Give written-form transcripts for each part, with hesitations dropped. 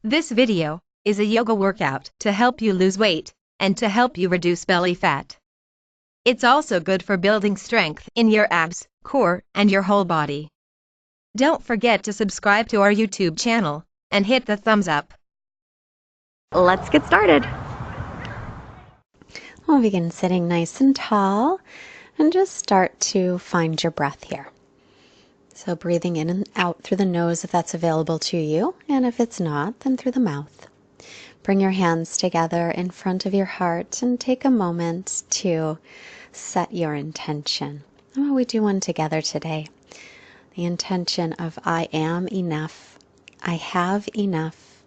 This video is a yoga workout to help you lose weight and to help you reduce belly fat. It's also good for building strength in your abs, core, and your whole body. Don't forget to subscribe to our YouTube channel and hit the thumbs up. Let's get started. We'll begin sitting nice and tall and just start to find your breath here. So breathing in and out through the nose if that's available to you, and if it's not, then through the mouth. Bring your hands together in front of your heart and take a moment to set your intention. Well, we do one together today. The intention of I am enough, I have enough,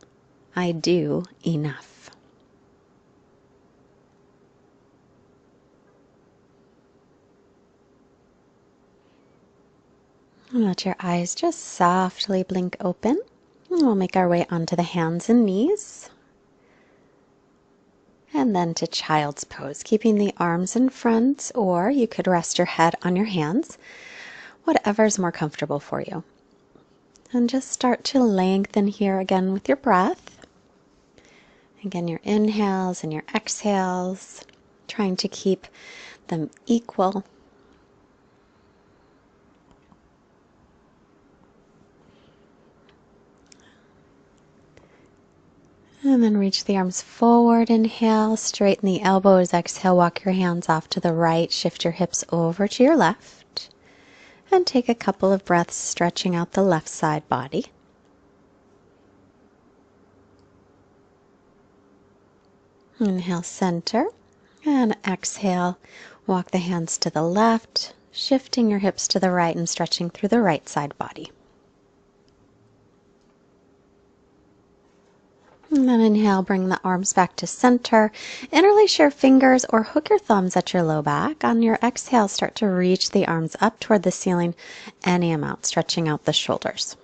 I do enough. And let your eyes just softly blink open. And we'll make our way onto the hands and knees. And then to child's pose, keeping the arms in front, or you could rest your head on your hands, whatever is more comfortable for you. And just start to lengthen here again with your breath. Again, your inhales and your exhales, trying to keep them equal. And then reach the arms forward, inhale, straighten the elbows, exhale, walk your hands off to the right, shift your hips over to your left, and take a couple of breaths stretching out the left side body. Inhale, center, and exhale, walk the hands to the left, shifting your hips to the right and stretching through the right side body. And then inhale, bring the arms back to center. Interlace your fingers or hook your thumbs at your low back. On your exhale, start to reach the arms up toward the ceiling, any amount, stretching out the shoulders.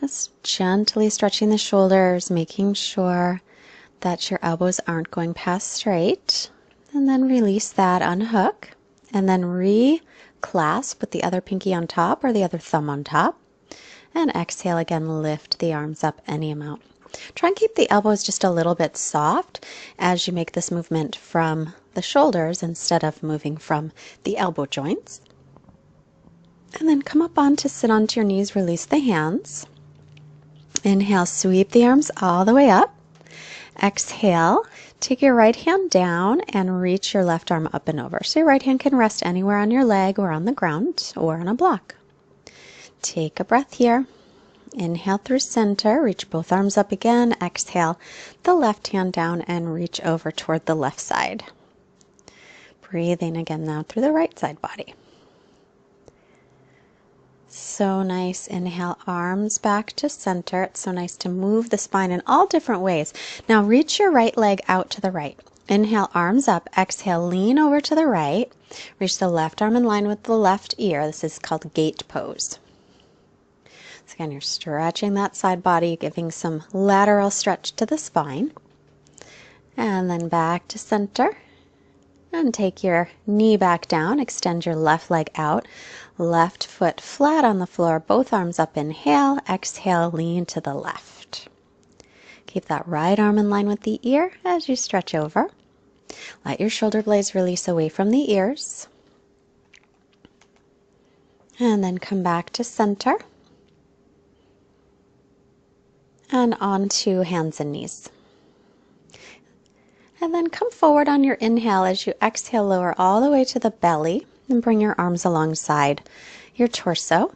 Just gently stretching the shoulders, making sure that your elbows aren't going past straight. And then release that, unhook, and then reclasp with the other pinky on top or the other thumb on top. And exhale again, lift the arms up any amount. Try and keep the elbows just a little bit soft as you make this movement from the shoulders instead of moving from the elbow joints. And then come up on to sit onto your knees, release the hands. Inhale, sweep the arms all the way up. Exhale, take your right hand down and reach your left arm up and over. So your right hand can rest anywhere on your leg or on the ground or on a block. Take a breath here. Inhale through center, reach both arms up again. Exhale the left hand down and reach over toward the left side. Breathing again now through the right side body. So nice. Inhale, arms back to center. It's so nice to move the spine in all different ways. Now reach your right leg out to the right. Inhale, arms up. Exhale, lean over to the right. Reach the left arm in line with the left ear. This is called gate pose. So again, you're stretching that side body, giving some lateral stretch to the spine. And then back to center. And take your knee back down. Extend your left leg out. Left foot flat on the floor. Both arms up. Inhale. Exhale, lean to the left. Keep that right arm in line with the ear as you stretch over. Let your shoulder blades release away from the ears. And then come back to center. And onto hands and knees. And then come forward on your inhale as you exhale, lower all the way to the belly and bring your arms alongside your torso.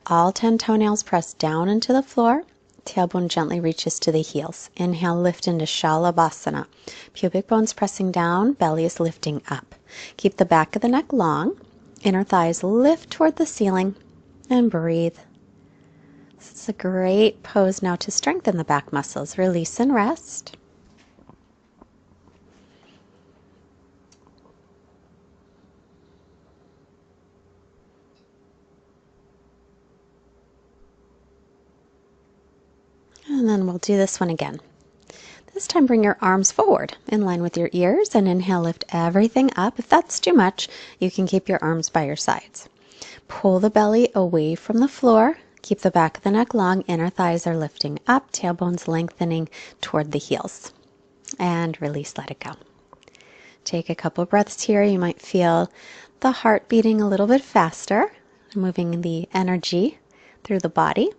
All 10 toenails press down into the floor. Tailbone gently reaches to the heels. Inhale, lift into Shalabhasana. Pubic bones pressing down, belly is lifting up. Keep the back of the neck long. Inner thighs lift toward the ceiling and breathe. It's a great pose now to strengthen the back muscles. Release and rest. And then we'll do this one again. This time bring your arms forward in line with your ears and inhale, lift everything up. If that's too much, you can keep your arms by your sides. Pull the belly away from the floor. Keep the back of the neck long, inner thighs are lifting up, tailbone's lengthening toward the heels. And release, let it go. Take a couple breaths here. You might feel the heart beating a little bit faster, moving the energy through the body.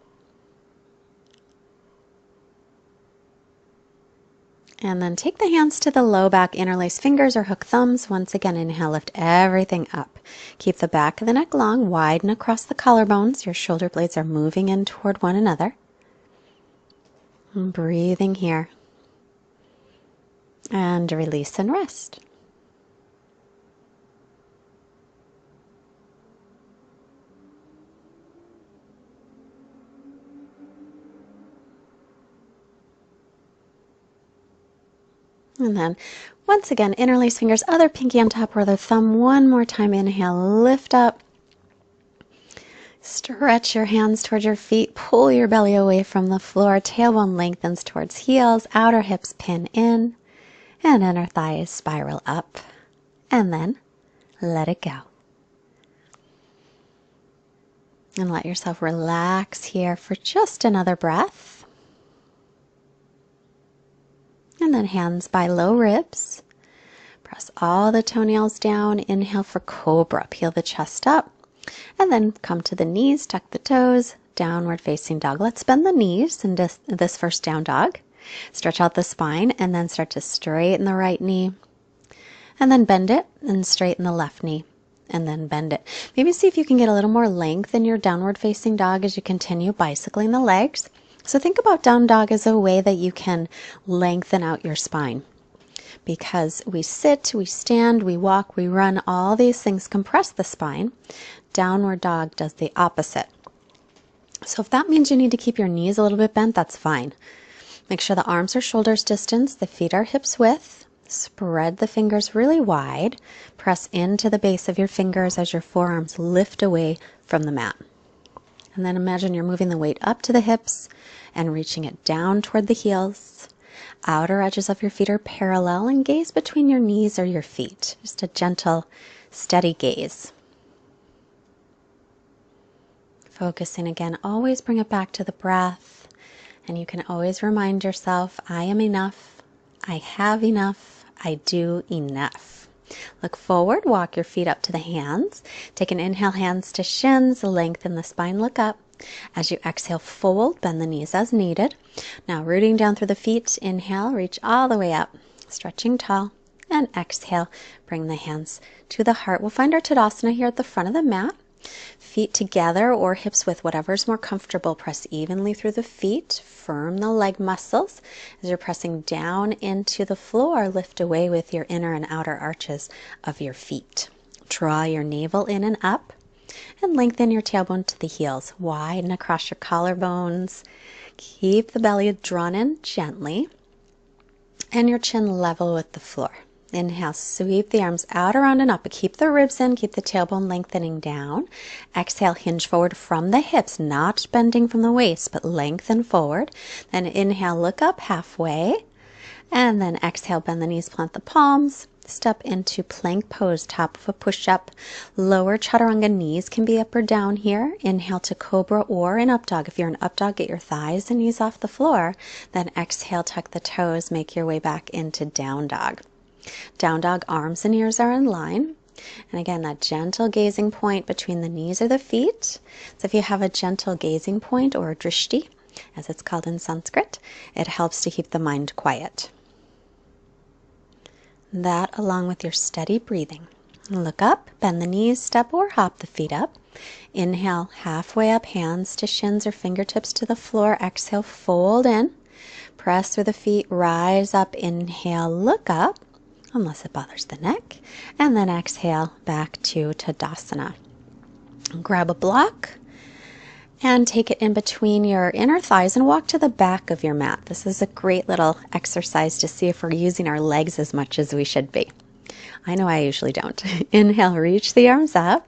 And then take the hands to the low back, interlace fingers or hook thumbs. Once again, inhale, lift everything up. Keep the back of the neck long, widen across the collarbones. Your shoulder blades are moving in toward one another. And breathing here. And release and rest. And then, once again, interlace fingers, other pinky on top or the thumb. One more time, inhale, lift up. Stretch your hands towards your feet, pull your belly away from the floor, tailbone lengthens towards heels, outer hips pin in, and inner thighs spiral up. And then, let it go. And let yourself relax here for just another breath. And then hands by low ribs. Press all the toenails down. Inhale for cobra. Peel the chest up. And then come to the knees, tuck the toes, downward facing dog. Let's bend the knees in this first down dog. Stretch out the spine and then start to straighten the right knee. And then bend it and straighten the left knee. And then bend it. Maybe see if you can get a little more length in your downward facing dog as you continue bicycling the legs. So think about down dog as a way that you can lengthen out your spine. Because we sit, we stand, we walk, we run, all these things compress the spine. Downward dog does the opposite. So if that means you need to keep your knees a little bit bent, that's fine. Make sure the arms are shoulders distance, the feet are hips width. Spread the fingers really wide. Press into the base of your fingers as your forearms lift away from the mat. And then imagine you're moving the weight up to the hips and reaching it down toward the heels. Outer edges of your feet are parallel and gaze between your knees or your feet. Just a gentle, steady gaze. Focusing again, always bring it back to the breath. And you can always remind yourself, I am enough, I have enough, I do enough. Look forward, walk your feet up to the hands. Take an inhale, hands to shins, lengthen the spine, look up. As you exhale, fold, bend the knees as needed. Now rooting down through the feet, inhale, reach all the way up, stretching tall. And exhale, bring the hands to the heart. We'll find our Tadasana here at the front of the mat. Feet together or hips width, whatever's more comfortable. Press evenly through the feet. Firm the leg muscles. As you're pressing down into the floor, lift away with your inner and outer arches of your feet. Draw your navel in and up. And lengthen your tailbone to the heels. Widen across your collarbones. Keep the belly drawn in gently. And your chin level with the floor. Inhale, sweep the arms out, around, and up. But keep the ribs in, keep the tailbone lengthening down. Exhale, hinge forward from the hips, not bending from the waist, but lengthen forward. Then inhale, look up halfway. And then exhale, bend the knees, plant the palms. Step into plank pose, top of a push-up. Lower chaturanga, knees can be up or down here. Inhale to cobra or an up dog. If you're an up dog, get your thighs and knees off the floor. Then exhale, tuck the toes, make your way back into down dog. Down dog, arms and ears are in line. And again, that gentle gazing point between the knees or the feet. So if you have a gentle gazing point, or drishti, as it's called in Sanskrit, it helps to keep the mind quiet. That along with your steady breathing. Look up, bend the knees, step or hop the feet up. Inhale, halfway up, hands to shins or fingertips to the floor. Exhale, fold in. Press through the feet, rise up. Inhale, look up, unless it bothers the neck. And then exhale, back to Tadasana. Grab a block and take it in between your inner thighs and walk to the back of your mat. This is a great little exercise to see if we're using our legs as much as we should be. I know I usually don't. Inhale, reach the arms up.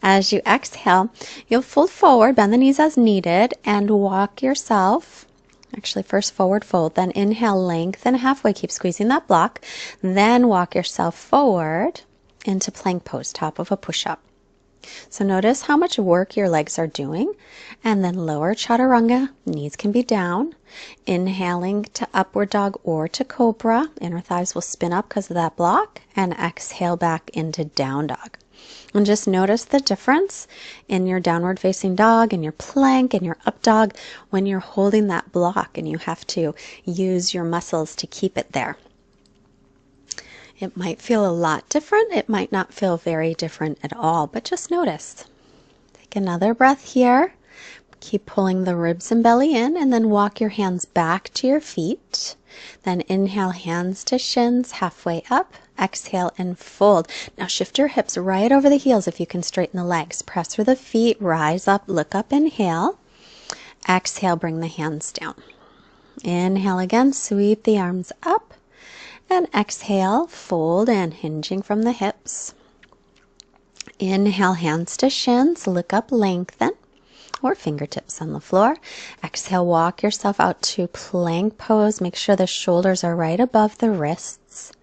As you exhale, you'll fold forward, bend the knees as needed, and walk yourself. Actually, first forward fold, then inhale, lengthen halfway, keep squeezing that block. Then walk yourself forward into plank pose, top of a push-up. So notice how much work your legs are doing, and then lower chaturanga, knees can be down. Inhaling to upward dog or to cobra, inner thighs will spin up because of that block, and exhale back into down dog. And just notice the difference in your downward facing dog and your plank and your up dog when you're holding that block and you have to use your muscles to keep it there. It might feel a lot different. It might not feel very different at all, but just notice. Take another breath here. Keep pulling the ribs and belly in, and then walk your hands back to your feet. Then inhale, hands to shins, halfway up. Exhale and fold. Now shift your hips right over the heels if you can straighten the legs. Press through the feet, rise up, look up, inhale. Exhale, bring the hands down. Inhale again, sweep the arms up. And exhale, fold and hinging from the hips. Inhale, hands to shins, look up, lengthen, or fingertips on the floor. Exhale, walk yourself out to plank pose. Make sure the shoulders are right above the wrists.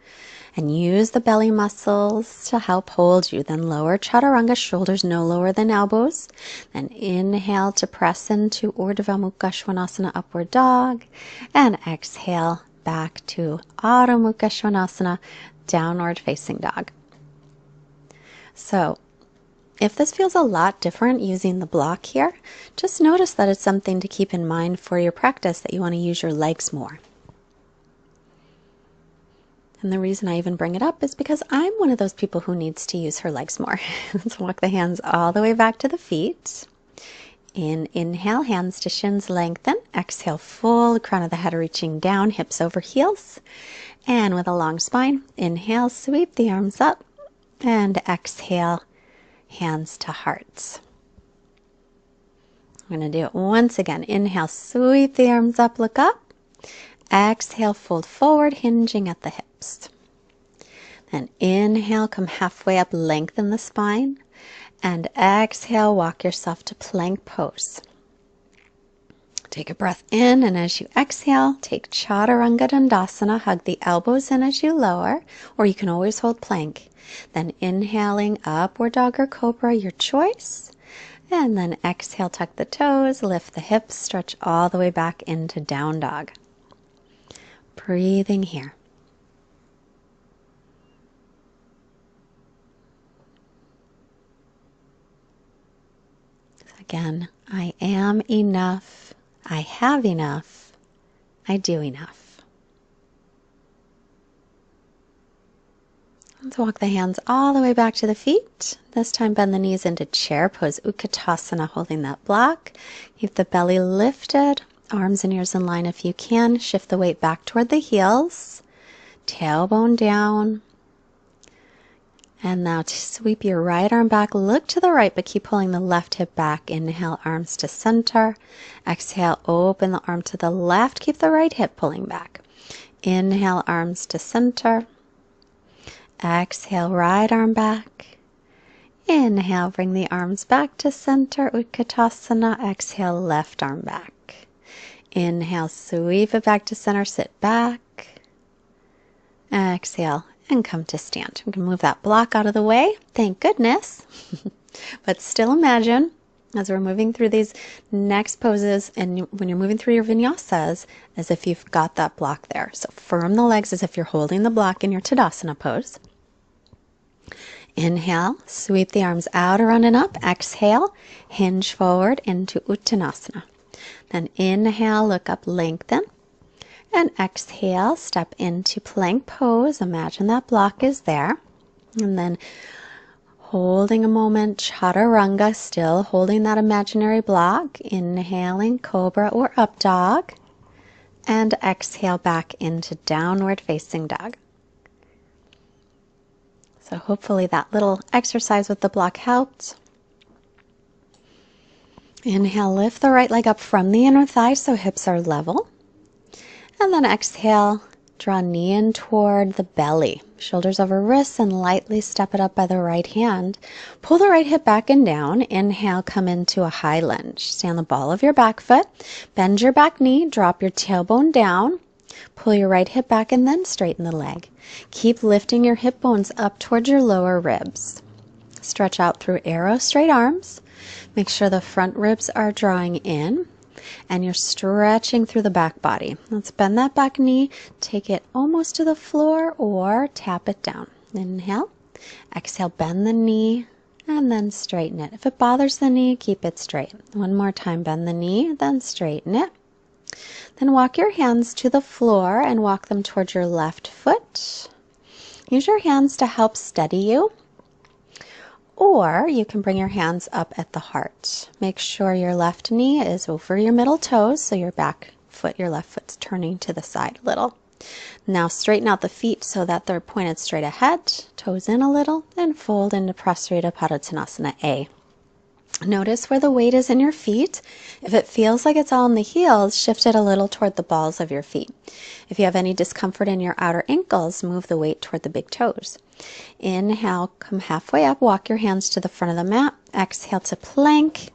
And use the belly muscles to help hold you. Then lower chaturanga, shoulders no lower than elbows. Then inhale to press into Urdhva Mukha Svanasana, upward dog. And exhale back to Adho Mukha Svanasana, downward facing dog. So if this feels a lot different using the block here, just notice that it's something to keep in mind for your practice, that you want to use your legs more. And the reason I even bring it up is because I'm one of those people who needs to use her legs more. Let's walk the hands all the way back to the feet. Inhale, hands to shins, lengthen. Exhale, full crown of the head reaching down, hips over heels. And with a long spine, inhale, sweep the arms up. And exhale, hands to hearts. I'm going to do it once again. Inhale, sweep the arms up, look up. Exhale, fold forward, hinging at the hips. Then inhale, come halfway up, lengthen the spine. And exhale, walk yourself to plank pose. Take a breath in, and as you exhale, take Chaturanga Dandasana. Hug the elbows in as you lower, or you can always hold plank. Then inhaling, upward dog or cobra, your choice. And then exhale, tuck the toes, lift the hips, stretch all the way back into down dog. Breathing here. Again, I am enough. I have enough. I do enough. Let's walk the hands all the way back to the feet. This time bend the knees into chair pose, Utkatasana, holding that block. Keep the belly lifted, arms and ears in line if you can. Shift the weight back toward the heels. Tailbone down. And now to sweep your right arm back, look to the right, but keep pulling the left hip back. Inhale, arms to center. Exhale, open the arm to the left. Keep the right hip pulling back. Inhale, arms to center. Exhale, right arm back. Inhale, bring the arms back to center, Utkatasana. Exhale, left arm back. Inhale, sweep it back to center, sit back. Exhale, and come to stand. We can move that block out of the way, thank goodness. But still imagine, as we're moving through these next poses, and when you're moving through your vinyasas, as if you've got that block there. So firm the legs as if you're holding the block in your Tadasana pose. Inhale, sweep the arms out, around and up. Exhale, hinge forward into Uttanasana. Then inhale, look up, lengthen. And exhale, step into plank pose. Imagine that block is there. And then holding a moment, Chaturanga, still holding that imaginary block. Inhaling, cobra or up dog. And exhale back into downward facing dog. So hopefully that little exercise with the block helped. Inhale, lift the right leg up from the inner thigh so hips are level. And then exhale, draw knee in toward the belly. Shoulders over wrists and lightly step it up by the right hand. Pull the right hip back and down. Inhale, come into a high lunge. Stay on the ball of your back foot. Bend your back knee, drop your tailbone down. Pull your right hip back and then straighten the leg. Keep lifting your hip bones up towards your lower ribs. Stretch out through arrow straight arms. Make sure the front ribs are drawing in and you're stretching through the back body. Let's bend that back knee, take it almost to the floor or tap it down. Inhale, exhale, bend the knee and then straighten it. If it bothers the knee, keep it straight. One more time, bend the knee, then straighten it. Then walk your hands to the floor and walk them towards your left foot. Use your hands to help steady you, or you can bring your hands up at the heart. Make sure your left knee is over your middle toes, so your back foot, your left foot's turning to the side a little. Now straighten out the feet so that they're pointed straight ahead, toes in a little, and fold into Prasarita Padottanasana A. Notice where the weight is in your feet. If it feels like it's all in the heels, shift it a little toward the balls of your feet. If you have any discomfort in your outer ankles, move the weight toward the big toes. Inhale, come halfway up, walk your hands to the front of the mat. Exhale to plank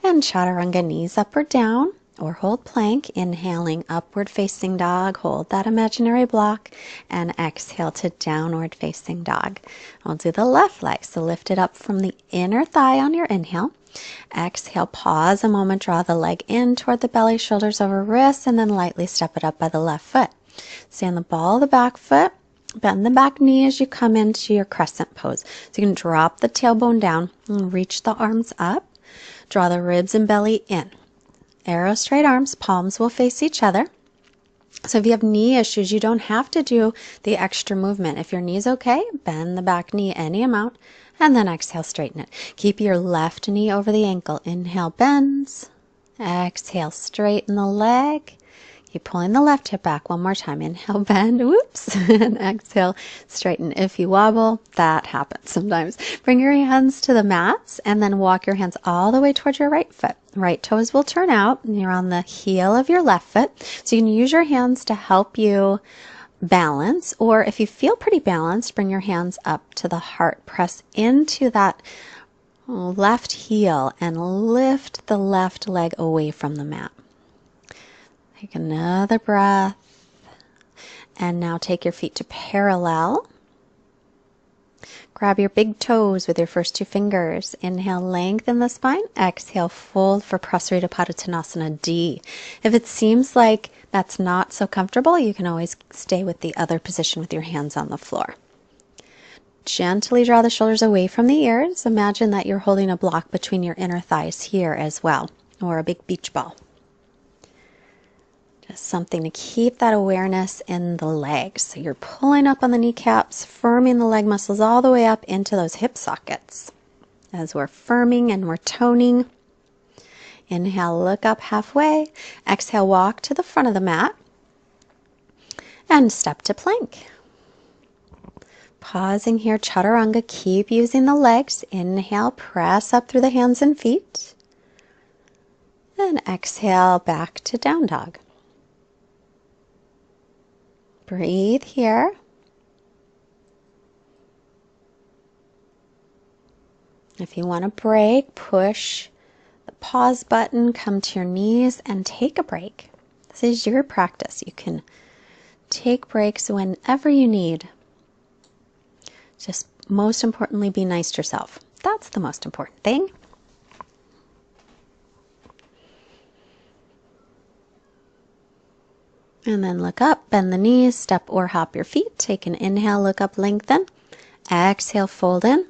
and chaturanga, knees up or down, or hold plank. Inhaling, upward facing dog, hold that imaginary block, and exhale to downward facing dog. I'll do the left leg, so lift it up from the inner thigh on your inhale. Exhale, pause a moment, draw the leg in toward the belly, shoulders over wrists, and then lightly step it up by the left foot. Stay on the ball of the back foot, bend the back knee as you come into your crescent pose. So you can drop the tailbone down and reach the arms up, draw the ribs and belly in. Arrow straight arms, palms will face each other. So if you have knee issues, you don't have to do the extra movement. If your knee's okay, bend the back knee any amount, and then exhale, straighten it. Keep your left knee over the ankle. Inhale, bends. Exhale, straighten the leg. Keep pulling the left hip back. One more time. Inhale, bend. Whoops. And exhale, straighten. If you wobble, that happens sometimes. Bring your hands to the mats and then walk your hands all the way towards your right foot. Right toes will turn out and you're on the heel of your left foot. So you can use your hands to help you balance, or if you feel pretty balanced, bring your hands up to the heart. Press into that left heel and lift the left leg away from the mat. Take another breath. And now take your feet to parallel. Grab your big toes with your first two fingers. Inhale, lengthen the spine. Exhale, fold for Prasarita Padottanasana D. If it seems like that's not so comfortable, you can always stay with the other position with your hands on the floor. Gently draw the shoulders away from the ears. Imagine that you're holding a block between your inner thighs here as well, or a big beach ball. Just something to keep that awareness in the legs. So you're pulling up on the kneecaps, firming the leg muscles all the way up into those hip sockets. As we're firming and we're toning. Inhale, look up halfway. Exhale, walk to the front of the mat. And step to plank. Pausing here, chaturanga, keep using the legs. Inhale, press up through the hands and feet. And exhale, back to down dog. Breathe here. If you want to break, push the pause button, come to your knees and take a break. This is your practice. You can take breaks whenever you need. Just most importantly, be nice to yourself. That's the most important thing. And then look up, bend the knees, step or hop your feet. Take an inhale, look up, lengthen. Exhale, fold in.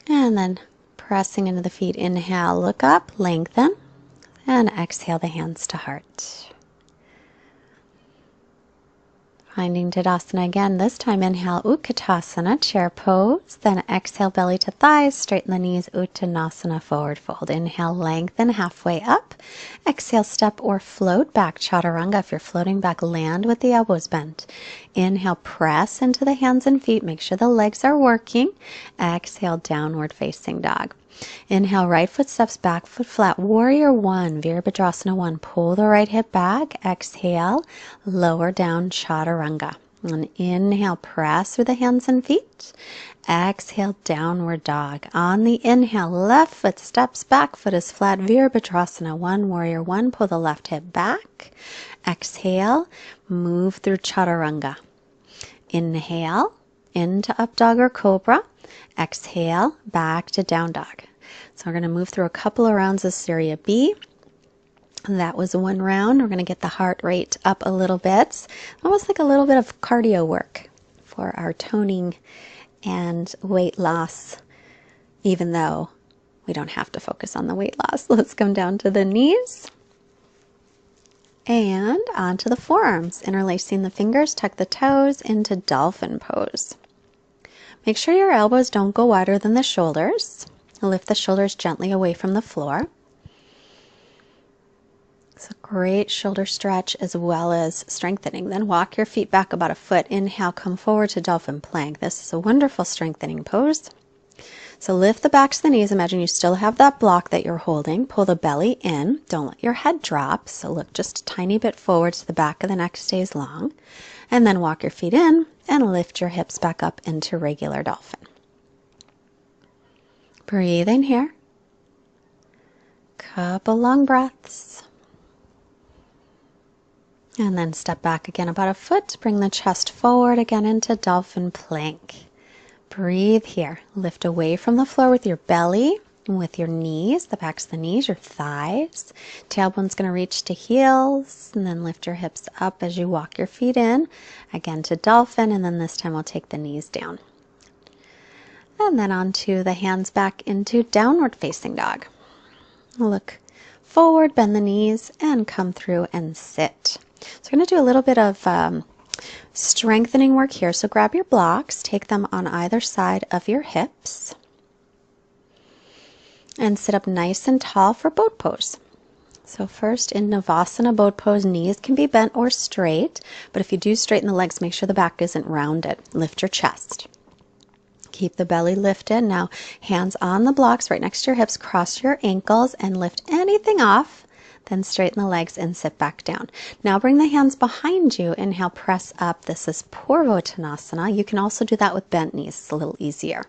And then pressing into the feet, inhale, look up, lengthen. And exhale the hands to heart. Finding Tadasana again. This time inhale, Utkatasana, chair pose. Then exhale, belly to thighs, straighten the knees, Uttanasana, forward fold. Inhale, lengthen halfway up. Exhale, step or float back, chaturanga. If you're floating back, land with the elbows bent. Inhale, press into the hands and feet. Make sure the legs are working. Exhale, downward facing dog. Inhale, right foot steps back, foot flat, warrior one, Virabhadrasana 1. Pull the right hip back. Exhale, lower down, chaturanga. And inhale, press through the hands and feet. Exhale, downward dog. On the inhale, left foot steps back, foot is flat, Virabhadrasana 1, warrior one. Pull the left hip back. Exhale, move through chaturanga. Inhale. into up dog or cobra. Exhale, back to down dog. So we're going to move through a couple of rounds of Surya B. That was one round. We're going to get the heart rate up a little bit, almost like a little bit of cardio work for our toning and weight loss, even though we don't have to focus on the weight loss. Let's come down to the knees and onto the forearms. Interlacing the fingers, tuck the toes into dolphin pose. Make sure your elbows don't go wider than the shoulders. Lift the shoulders gently away from the floor. It's a great shoulder stretch as well as strengthening. Then walk your feet back about a foot. Inhale, come forward to dolphin plank. This is a wonderful strengthening pose. So lift the backs of the knees. Imagine you still have that block that you're holding. Pull the belly in. Don't let your head drop. So look just a tiny bit forward so the back of the neck stays long. And then walk your feet in and lift your hips back up into regular dolphin. Breathe in here. Couple long breaths. And then step back again about a foot. Bring the chest forward again into dolphin plank. Breathe here. Lift away from the floor with your belly and with your knees, the backs of the knees, your thighs. Tailbone's going to reach to heels, and then lift your hips up as you walk your feet in. Again to dolphin, and then this time we'll take the knees down. And then onto the hands back into downward facing dog. Look forward, bend the knees, and come through and sit. So we're going to do a little bit of strengthening work here. So grab your blocks, take them on either side of your hips, and sit up nice and tall for boat pose. So first in Navasana boat pose, knees can be bent or straight, but if you do straighten the legs, make sure the back isn't rounded. Lift your chest. Keep the belly lifted. Now hands on the blocks right next to your hips, cross your ankles and lift anything off. Then straighten the legs and sit back down. Now bring the hands behind you. Inhale, press up. This is Purvottanasana. You can also do that with bent knees. It's a little easier.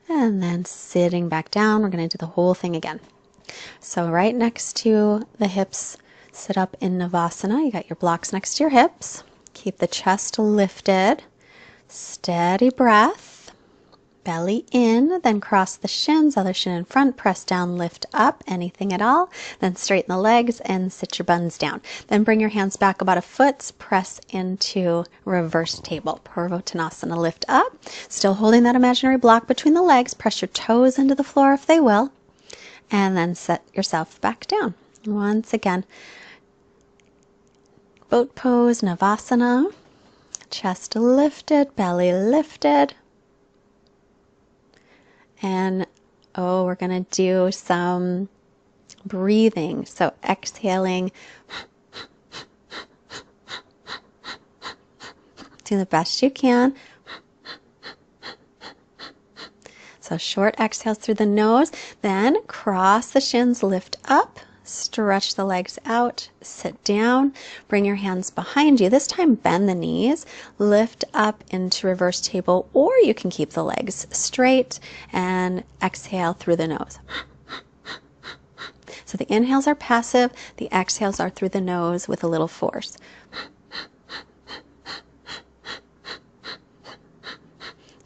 And then sitting back down, we're going to do the whole thing again. So right next to the hips, sit up in Navasana. You got your blocks next to your hips. Keep the chest lifted. Steady breath. Belly in, then cross the shins, other shin in front, press down, lift up, anything at all. Then straighten the legs and sit your buns down. Then bring your hands back about a foot, press into reverse table. Purvottanasana, lift up. Still holding that imaginary block between the legs. Press your toes into the floor if they will. And then set yourself back down. Once again, boat pose, Navasana. Chest lifted, belly lifted. And we're going to do some breathing. So exhaling. Do the best you can. So short exhales through the nose. Then cross the shins, lift up. Stretch the legs out, sit down, bring your hands behind you. This time bend the knees, lift up into reverse table, or you can keep the legs straight and exhale through the nose. So the inhales are passive, the exhales are through the nose with a little force.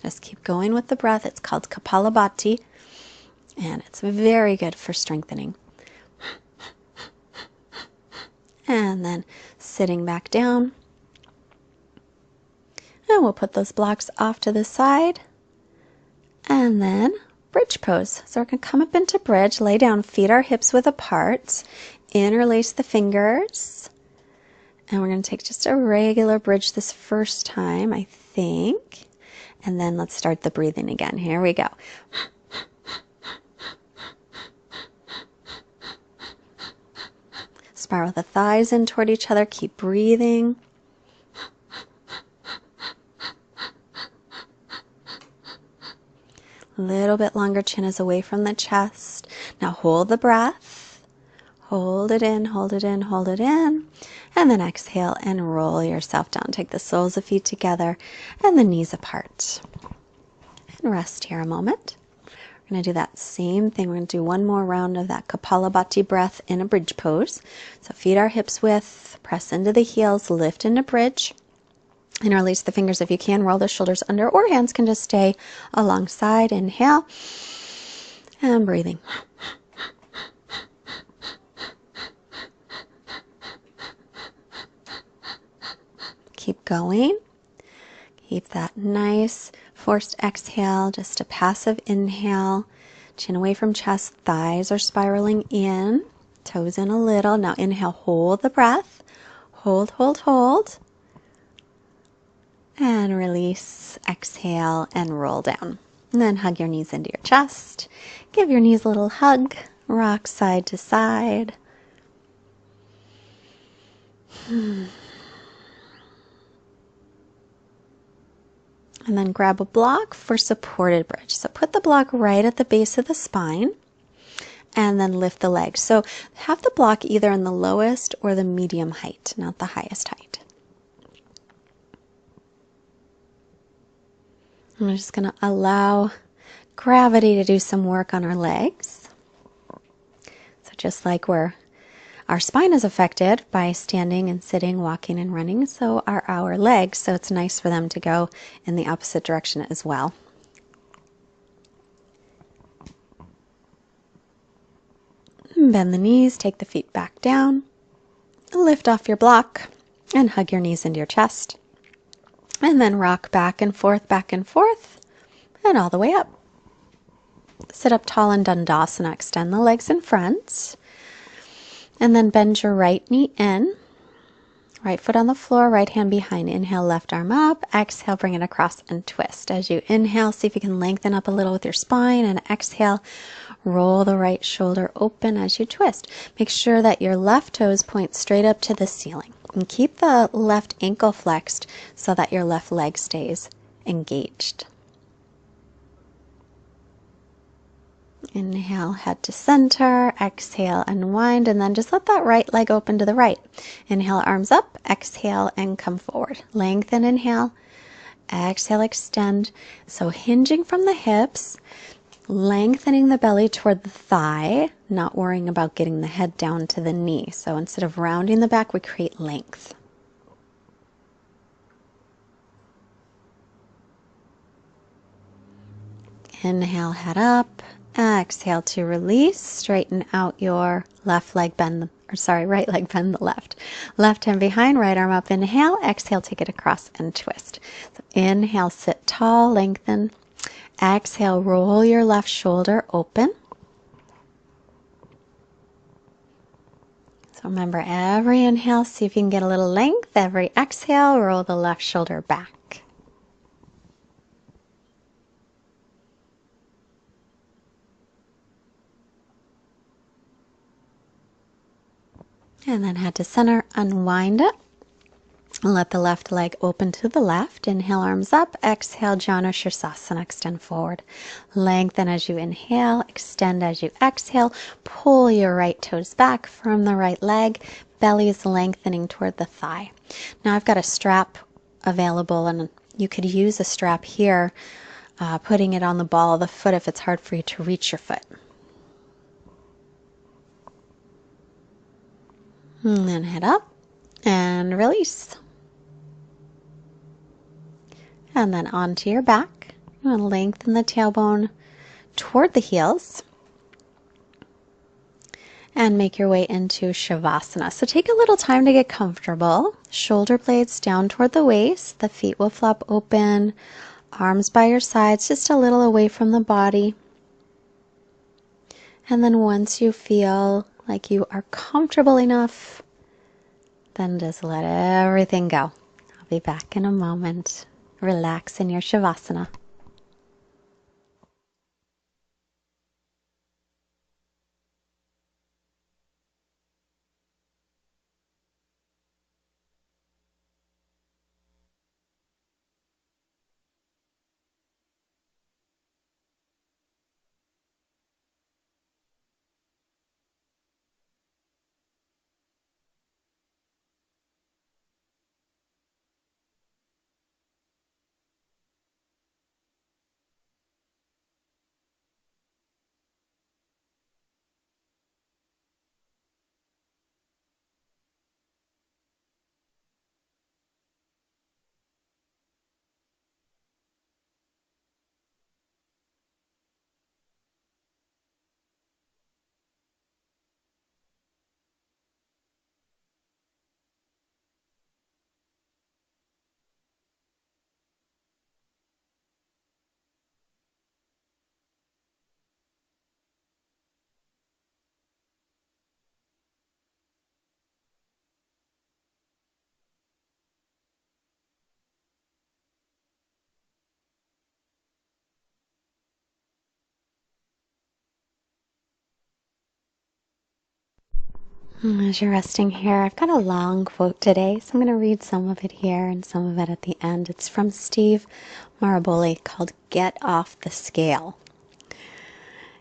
Just keep going with the breath. It's called Kapalabhati, and it's very good for strengthening. And then sitting back down. And we'll put those blocks off to the side. And then bridge pose. So we're going to come up into bridge, lay down, feet are hips width apart, interlace the fingers. And we're going to take just a regular bridge this first time, I think. And then let's start the breathing again. Here we go. Spiral the thighs in toward each other. Keep breathing. A little bit longer, chin is away from the chest. Now hold the breath. Hold it in, hold it in, hold it in. And then exhale and roll yourself down. Take the soles of feet together and the knees apart. And rest here a moment. We're going to do that same thing. We're going to do one more round of that Kapalabhati breath in a bridge pose. So feet are hips width, press into the heels, lift into bridge. And release the fingers if you can. Roll the shoulders under, or hands can just stay alongside. Inhale and breathing. Keep going. Keep that nice forced exhale, just a passive inhale. Chin away from chest, thighs are spiraling in, toes in a little. Now inhale, hold the breath. Hold, hold, hold. And release, exhale, and roll down. And then hug your knees into your chest. Give your knees a little hug. Rock side to side. And then grab a block for supported bridge. So put the block right at the base of the spine and then lift the legs. So have the block either in the lowest or the medium height, not the highest height. I'm just going to allow gravity to do some work on our legs. So just like our spine is affected by standing and sitting, walking and running, so are our legs. So it's nice for them to go in the opposite direction as well. Bend the knees, take the feet back down, lift off your block, and hug your knees into your chest. And then rock back and forth, and all the way up. Sit up tall in Dandasana. Extend the legs in front. And then bend your right knee in. Right foot on the floor, right hand behind. Inhale, left arm up. Exhale, bring it across and twist. As you inhale, see if you can lengthen up a little with your spine. And exhale, roll the right shoulder open as you twist. Make sure that your left toes point straight up to the ceiling. And keep the left ankle flexed so that your left leg stays engaged. Inhale, head to center. Exhale, unwind, and then just let that right leg open to the right. Inhale, arms up. Exhale, and come forward. Lengthen, inhale. Exhale, extend. So hinging from the hips, lengthening the belly toward the thigh, not worrying about getting the head down to the knee. So instead of rounding the back, we create length. Inhale, head up. Exhale to release. Straighten out your right leg, bend the left. Left hand behind, right arm up. Inhale, exhale, take it across and twist. So inhale, sit tall, lengthen. Exhale, roll your left shoulder open. So remember, every inhale, see if you can get a little length. Every exhale, roll the left shoulder back. And then head to center, unwind it. Let the left leg open to the left. Inhale, arms up. Exhale, Janu Sirsasana, extend forward. Lengthen as you inhale, extend as you exhale. Pull your right toes back from the right leg. Belly is lengthening toward the thigh. Now I've got a strap available, and you could use a strap here, putting it on the ball of the foot if it's hard for you to reach your foot. And then head up and release. And then onto your back. You want to lengthen the tailbone toward the heels. And make your way into Shavasana. So take a little time to get comfortable. Shoulder blades down toward the waist. The feet will flop open. Arms by your sides, just a little away from the body. And then once you feel like you are comfortable enough, then just let everything go. I'll be back in a moment. Relax in your Shavasana. As you're resting here, I've got a long quote today, so I'm going to read some of it here and some of it at the end. It's from Steve Maraboli called Get Off the Scale.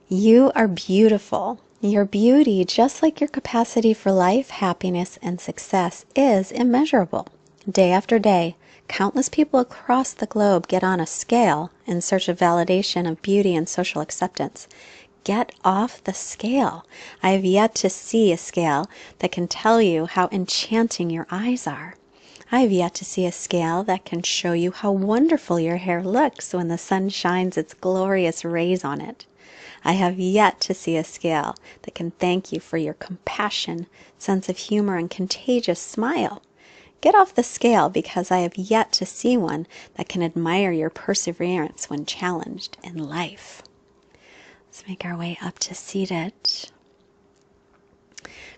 You are beautiful. Your beauty, just like your capacity for life, happiness, and success, is immeasurable. Day after day, countless people across the globe get on a scale in search of validation of beauty and social acceptance. Get off the scale. I have yet to see a scale that can tell you how enchanting your eyes are. I have yet to see a scale that can show you how wonderful your hair looks when the sun shines its glorious rays on it. I have yet to see a scale that can thank you for your compassion, sense of humor, and contagious smile. Get off the scale because I have yet to see one that can admire your perseverance when challenged in life. Let's make our way up to seated.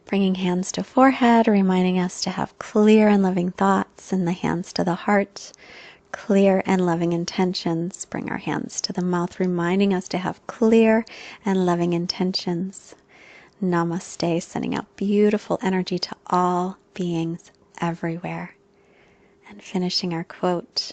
Bringing hands to forehead, reminding us to have clear and loving thoughts, and the hands to the heart. Clear and loving intentions. Bring our hands to the mouth, reminding us to have clear and loving intentions. Namaste, sending out beautiful energy to all beings everywhere. And finishing our quote.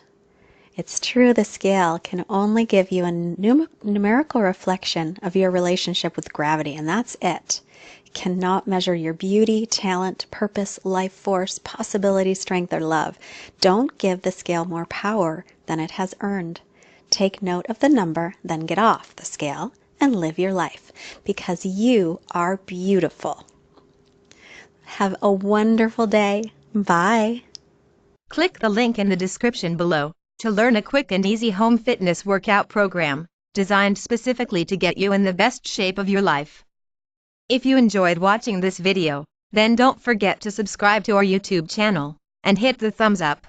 It's true the scale can only give you a numerical reflection of your relationship with gravity, and that's it. It cannot measure your beauty, talent, purpose, life force, possibility, strength, or love. Don't give the scale more power than it has earned. Take note of the number, then get off the scale and live your life, because you are beautiful. Have a wonderful day. Bye. Click the link in the description below to learn a quick and easy home fitness workout program designed specifically to get you in the best shape of your life. If you enjoyed watching this video, then don't forget to subscribe to our YouTube channel and hit the thumbs up.